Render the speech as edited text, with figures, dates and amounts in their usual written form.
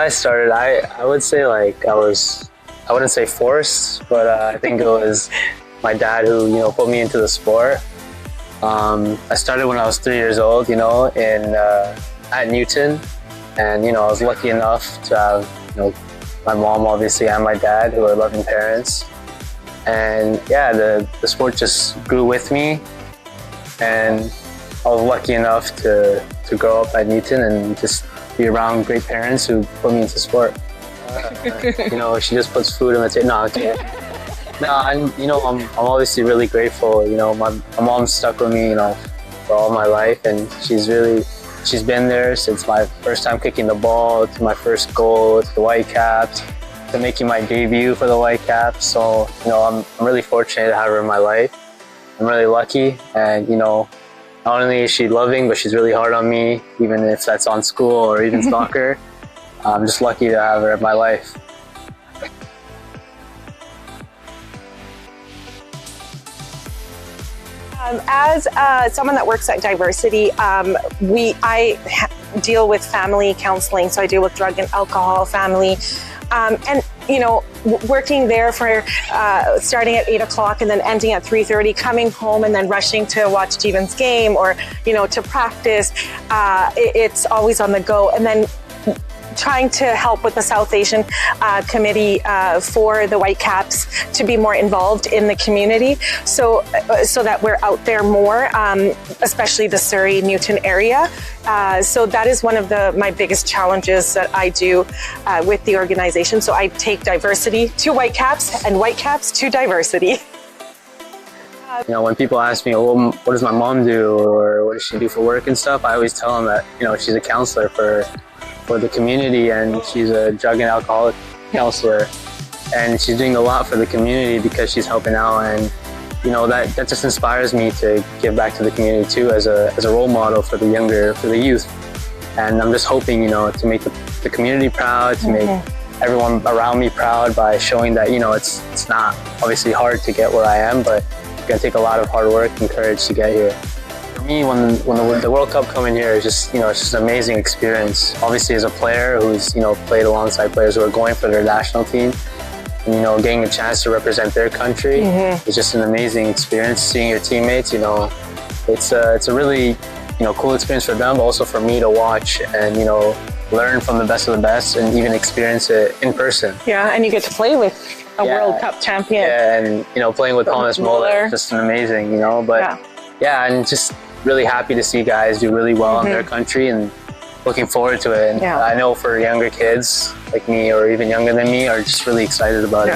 I started, I would say like I wouldn't say forced, but I think it was my dad who, you know, put me into the sport. I started when I was 3 years old, you know, at Newton, and, you know, I was lucky enough to have, you know, my mom obviously and my dad who are loving parents. And yeah, the sport just grew with me, and I was lucky enough to grow up at Newton and just be around great parents who put me into sport. You know, she just puts food on the table. No, okay. No, you know, I'm obviously really grateful. You know, my mom stuck with me, you know, for all my life, and she's been there since my first time kicking the ball, to my first goal, to the Whitecaps, to making my debut for the Whitecaps. So, you know, I'm really fortunate to have her in my life. I'm really lucky, and, you know, not only is she loving, but she's really hard on me, even if that's on school or even soccer. I'm just lucky to have her in my life. As someone that works at DIVERSEcity, I deal with family counseling, so I deal with drug and alcohol, family, and, you know, working there for starting at 8 o'clock and then ending at 3:30, coming home and then rushing to watch Steven's game or, you know, to practice. It's always on the go. And then trying to help with the South Asian committee for the Whitecaps to be more involved in the community, so that we're out there more, especially the Surrey Newton area. So that is one of my biggest challenges that I do with the organization. So I take DIVERSEcity to Whitecaps and Whitecaps to DIVERSEcity. You know, when people ask me, well, what does my mom do, or what does she do for work and stuff, I always tell them that, you know, she's a counselor for the community, and she's a drug and alcoholic counselor, and she's doing a lot for the community because she's helping out. And, you know, that just inspires me to give back to the community too, as a role model for the youth. And I'm just hoping, you know, to make the community proud, to make everyone around me proud by showing that, you know, it's not obviously hard to get where I am, but it's gonna take a lot of hard work and courage to get here. For me, when the World Cup coming here is just, you know, it's just an amazing experience. Obviously, as a player who's, you know, played alongside players who are going for their national team, and, you know, getting a chance to represent their country is just an amazing experience. Seeing your teammates, you know, it's a really, you know, cool experience for them, but also for me to watch and, you know, learn from the best of the best and even experience it in person. Yeah, and you get to play with a World Cup champion. Yeah, and, you know, playing with Thomas Muller, just an amazing, you know, but yeah, and just really happy to see guys do really well in their country, and looking forward to it. And I know for younger kids like me, or even younger than me, are just really excited about it.